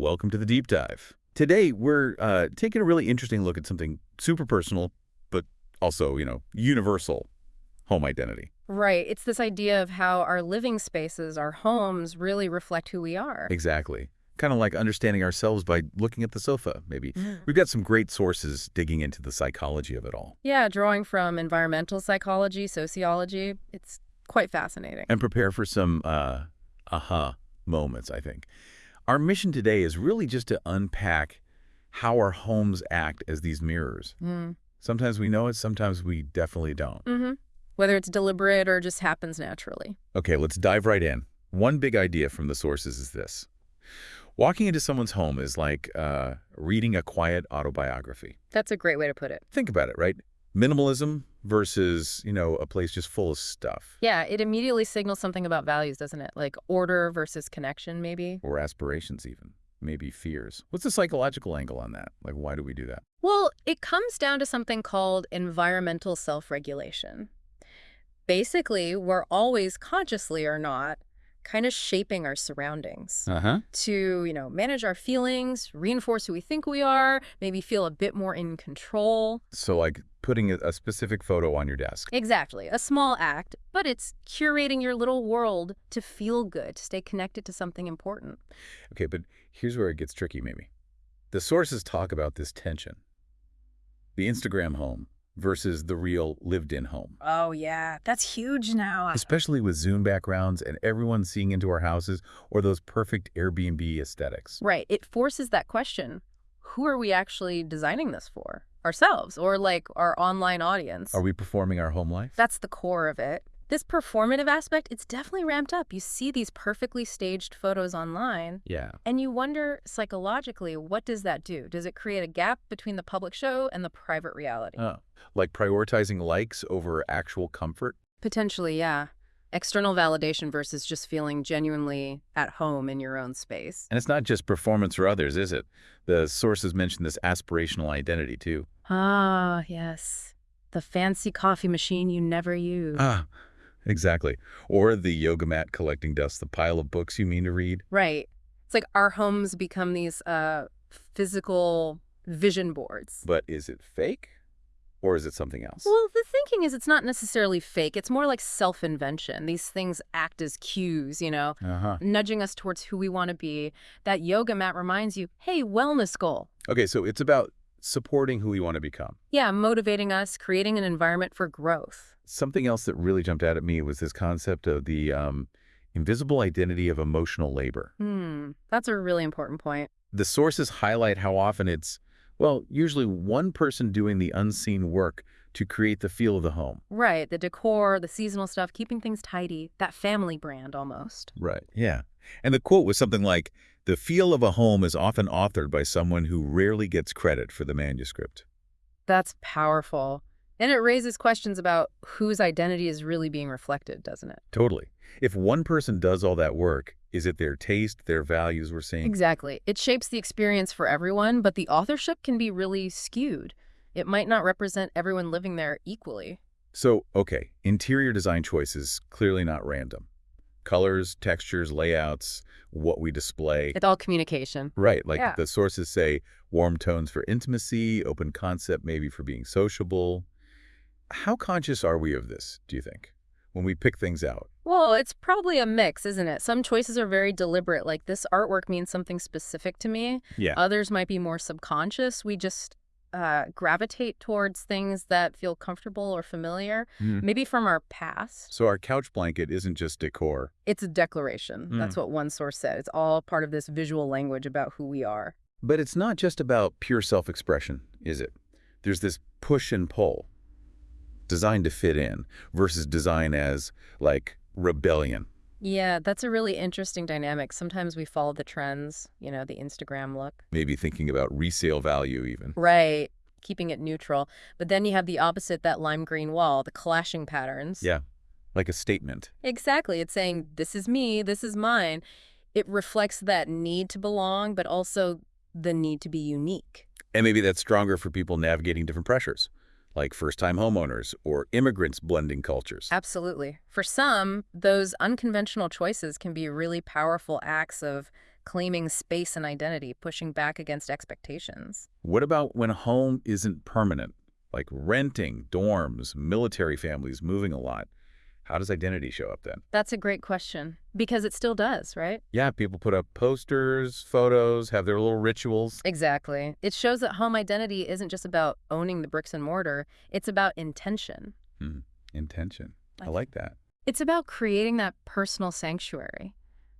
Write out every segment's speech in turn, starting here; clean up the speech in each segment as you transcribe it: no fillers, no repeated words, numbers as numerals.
welcome to the Deep Dive. Today, we're taking a really interesting look at something super personal, but also, universal: home identity. Right. It's this idea of how our living spaces, our homes, really reflect who we are. Exactly. Kind of like understanding ourselves by looking at the sofa, maybe. Mm. We've got some great sources digging into the psychology of it all. Yeah, drawing from environmental psychology, sociology. It's quite fascinating. And prepare for some aha moments, I think. Our mission today is really just to unpack how our homes act as these mirrors. Sometimes we know it, sometimes we definitely don't. Whether it's deliberate or just happens naturally. Okay, let's dive right in. One big idea from the sources is this. Walking into someone's home is like reading a quiet autobiography. That's a great way to put it. Think about it, right? Minimalism versus, a place just full of stuff. Yeah, it immediately signals something about values, doesn't it? Like order versus connection, maybe. Or aspirations even. Maybe fears. What's the psychological angle on that? Like, why do we do that? Well, it comes down to something called environmental self-regulation. Basically, we're always, consciously or not, kind of shaping our surroundings to, manage our feelings, reinforce who we think we are, maybe feel a bit more in control. So like putting a specific photo on your desk. Exactly. A small act, but it's curating your little world to feel good, to stay connected to something important. Okay, but here's where it gets tricky, maybe. The sources talk about this tension. The Instagram home versus the real lived-in home. Oh, yeah. That's huge now. Especially with Zoom backgrounds and everyone seeing into our houses or those perfect Airbnb aesthetics. Right. It forces that question. Who are we actually designing this for? Ourselves or like our online audience? Are we performing our home life? That's the core of it. This performative aspect, it's definitely ramped up. You see these perfectly staged photos online. Yeah. And you wonder psychologically, what does that do? Does it create a gap between the public show and the private reality? Oh, like prioritizing likes over actual comfort? Potentially, yeah. External validation versus just feeling genuinely at home in your own space. And it's not just performance for others, is it? The sources mention this aspirational identity, too. Ah, yes. The fancy coffee machine you never use. Exactly. Or the yoga mat collecting dust, the pile of books you mean to read. Right. It's like our homes become these physical vision boards. But is it fake? Or is it something else? Well, the thinking is it's not necessarily fake. It's more like self-invention. These things act as cues, nudging us towards who we want to be. That yoga mat reminds you, hey, wellness goal. Okay, so it's about supporting who we want to become. Yeah, motivating us, creating an environment for growth. Something else that really jumped out at me was this concept of the invisible identity of emotional labor. That's a really important point. The sources highlight how often it's, usually one person doing the unseen work to create the feel of the home. Right, the decor, the seasonal stuff, keeping things tidy, that family brand almost. Right, yeah. And the quote was something like, "The feel of a home is often authored by someone who rarely gets credit for the manuscript." That's powerful. And it raises questions about whose identity is really being reflected, doesn't it? Totally. If one person does all that work, is it their taste, their values we're seeing? Exactly. It shapes the experience for everyone, but the authorship can be really skewed. It might not represent everyone living there equally. So, okay, interior design choices, clearly not random. Colors, textures, layouts, what we display. It's all communication. Right, like the sources say, warm tones for intimacy, open concept maybe for being sociable. How conscious are we of this, do you think, when we pick things out? Well, it's probably a mix, isn't it? Some choices are very deliberate, like this artwork means something specific to me. Yeah. Others might be more subconscious. We just gravitate towards things that feel comfortable or familiar, maybe from our past. So our couch blanket isn't just decor. It's a declaration. That's what one source said. It's all part of this visual language about who we are. But it's not just about pure self-expression, is it? There's this push and pull. Design to fit in versus design as, like, rebellion. Yeah, that's a really interesting dynamic. Sometimes we follow the trends, the Instagram look. Maybe thinking about resale value even. Right, keeping it neutral. But then you have the opposite, that lime green wall, the clashing patterns. Yeah, like a statement. Exactly. It's saying, this is me, this is mine. It reflects that need to belong, but also the need to be unique. And maybe that's stronger for people navigating different pressures, like first-time homeowners or immigrants blending cultures. Absolutely. For some, those unconventional choices can be really powerful acts of claiming space and identity, pushing back against expectations. What about when a home isn't permanent, like renting, dorms, military families moving a lot? How does identity show up then? That's a great question, because it still does, right? Yeah, people put up posters, photos, have their little rituals. Exactly. It shows that home identity isn't just about owning the bricks and mortar, it's about intention. Intention. I like that. It's about creating that personal sanctuary,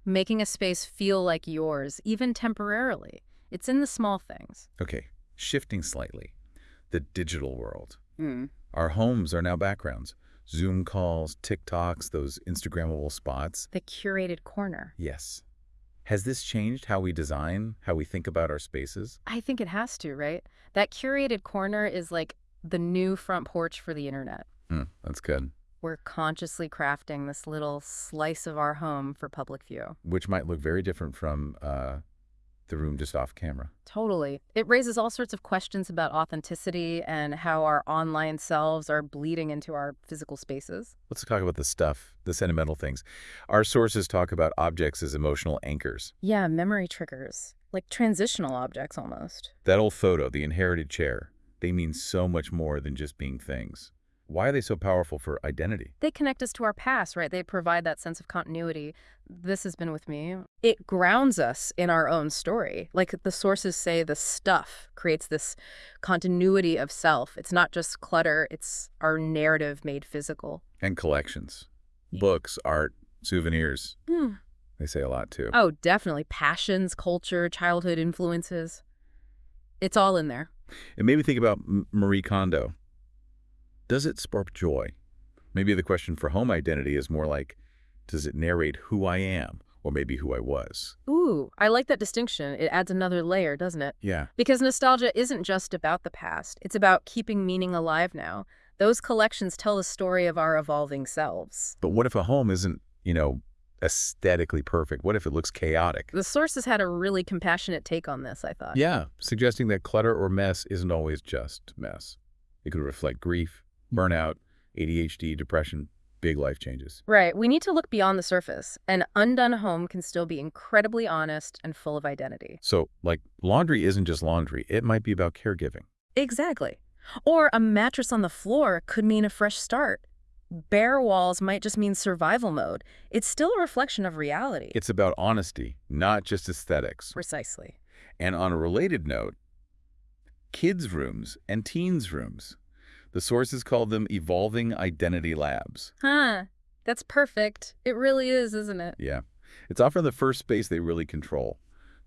making a space feel like yours, even temporarily. It's in the small things. Okay, shifting slightly. The digital world. Our homes are now backgrounds. Zoom calls, TikToks, those Instagrammable spots. The curated corner. Yes. Has this changed how we design, how we think about our spaces? I think it has to, right? That curated corner is like the new front porch for the internet. That's good. We're consciously crafting this little slice of our home for public view. Which might look very different from the room just off camera. Totally. It raises all sorts of questions about authenticity and how our online selves are bleeding into our physical spaces. Let's talk about the stuff, the sentimental things. Our sources talk about objects as emotional anchors. Yeah, memory triggers. Like transitional objects almost. That old photo, the inherited chair, they mean so much more than just being things. Why are they so powerful for identity? They connect us to our past, right? They provide that sense of continuity. This has been with me. It grounds us in our own story. Like the sources say, the stuff creates this continuity of self. It's not just clutter, it's our narrative made physical. And collections. Books, art, souvenirs. They say a lot too. Oh, definitely. Passions, culture, childhood influences. It's all in there. It made me think about Marie Kondo. Does it spark joy? Maybe the question for home identity is more like, does it narrate who I am, or maybe who I was? Ooh, I like that distinction. It adds another layer, doesn't it? Yeah. Because nostalgia isn't just about the past. It's about keeping meaning alive now. Those collections tell the story of our evolving selves. But what if a home isn't, aesthetically perfect? What if it looks chaotic? The sources had a really compassionate take on this, I thought. Yeah, suggesting that clutter or mess isn't always just mess. It could reflect grief, burnout, ADHD, depression, big life changes. Right. We need to look beyond the surface. An undone home can still be incredibly honest and full of identity. So, like, laundry isn't just laundry. It might be about caregiving. Exactly. Or a mattress on the floor could mean a fresh start. Bare walls might just mean survival mode. It's still a reflection of reality. It's about honesty, not just aesthetics. Precisely. And on a related note, kids' rooms and teens' rooms. The sources call them evolving identity labs. That's perfect. It really is, isn't it? Yeah. It's often the first space they really control.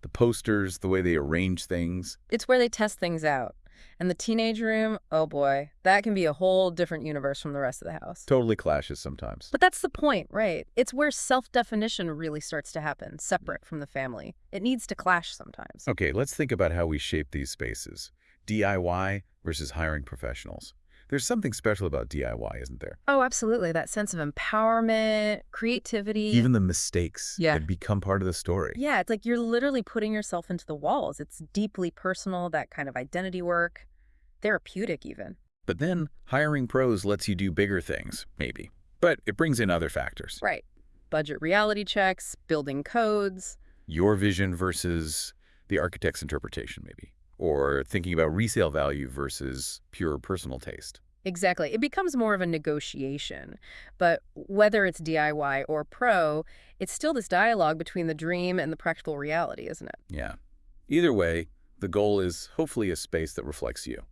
The posters, the way they arrange things. It's where they test things out. And the teenage room, oh boy, that can be a whole different universe from the rest of the house. Totally clashes sometimes. But that's the point, right? It's where self-definition really starts to happen, separate from the family. It needs to clash sometimes. Okay, let's think about how we shape these spaces. DIY versus hiring professionals. There's something special about DIY, isn't there? Oh, absolutely. That sense of empowerment, creativity. Even the mistakes that become part of the story. Yeah, it's like you're literally putting yourself into the walls. It's deeply personal, that kind of identity work, therapeutic even. But then hiring pros lets you do bigger things, maybe. But it brings in other factors. Right. Budget reality checks, building codes. Your vision versus the architect's interpretation, maybe. Or thinking about resale value versus pure personal taste. Exactly. It becomes more of a negotiation. But whether it's DIY or pro, it's still this dialogue between the dream and the practical reality, isn't it? Yeah. Either way, the goal is hopefully a space that reflects you.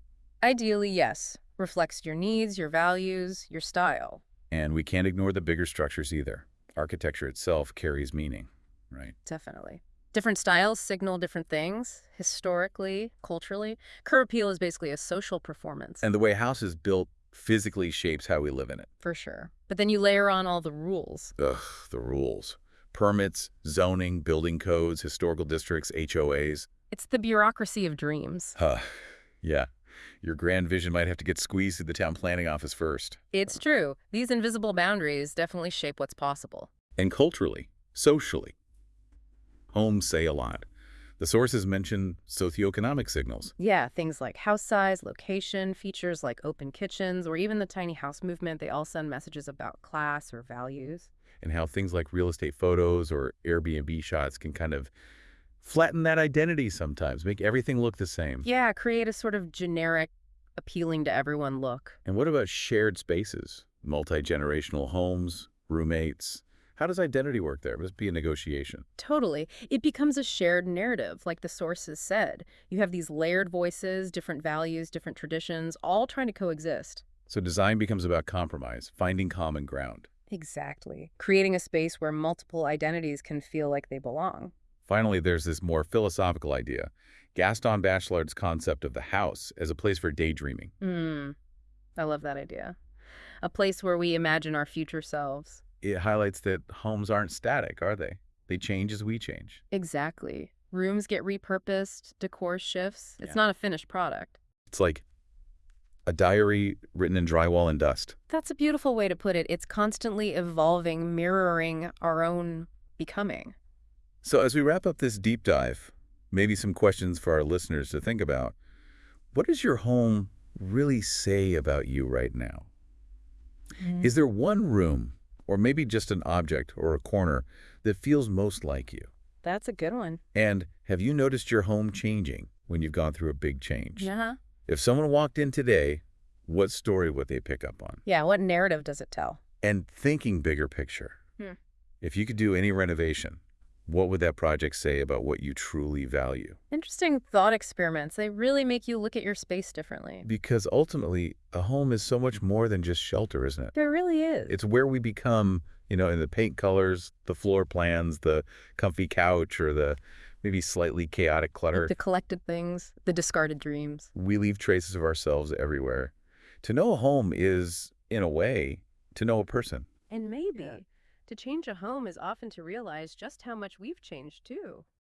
Ideally, yes. Reflects your needs, your values, your style. And we can't ignore the bigger structures either. Architecture itself carries meaning, right? Definitely. Different styles signal different things, historically, culturally. Curb appeal is basically a social performance. And the way a house is built physically shapes how we live in it. For sure. But then you layer on all the rules. Ugh, the rules. Permits, zoning, building codes, historical districts, HOAs. It's the bureaucracy of dreams. Yeah. Your grand vision might have to get squeezed through the town planning office first. It's true. These invisible boundaries definitely shape what's possible. And culturally, socially. Homes say a lot. The sources mention socioeconomic signals. Yeah, things like house size, location, features like open kitchens, or even the tiny house movement, they all send messages about class or values. And how things like real estate photos or Airbnb shots can kind of Flatten that identity sometimes, make everything look the same. Yeah, create a sort of generic, appealing to everyone look. And what about shared spaces? Multi-generational homes, roommates. How does identity work there? It must be a negotiation. Totally. It becomes a shared narrative, like the sources said. You have these layered voices, different values, different traditions, all trying to coexist. So design becomes about compromise, finding common ground. Exactly. Creating a space where multiple identities can feel like they belong. Finally, there's this more philosophical idea, Gaston Bachelard's concept of the house as a place for daydreaming. I love that idea. A place where we imagine our future selves. It highlights that homes aren't static, are they? They change as we change. Exactly. Rooms get repurposed, decor shifts. It's Yeah. not a finished product. It's like a diary written in drywall and dust. That's a beautiful way to put it. It's constantly evolving, mirroring our own becoming. So as we wrap up this deep dive, maybe some questions for our listeners to think about. What does your home really say about you right now? Is there one room, or maybe just an object or a corner, that feels most like you? That's a good one. And have you noticed your home changing when you've gone through a big change? Yeah. If someone walked in today, what story would they pick up on? Yeah, what narrative does it tell? And thinking bigger picture, if you could do any renovation, what would that project say about what you truly value? Interesting thought experiments. They really make you look at your space differently. Because ultimately, a home is so much more than just shelter, isn't it? There really is. It's where we become, in the paint colors, the floor plans, the comfy couch, or the maybe slightly chaotic clutter. The collected things, the discarded dreams. We leave traces of ourselves everywhere. To know a home is, in a way, to know a person. And maybe to change a home is often to realize just how much we've changed too.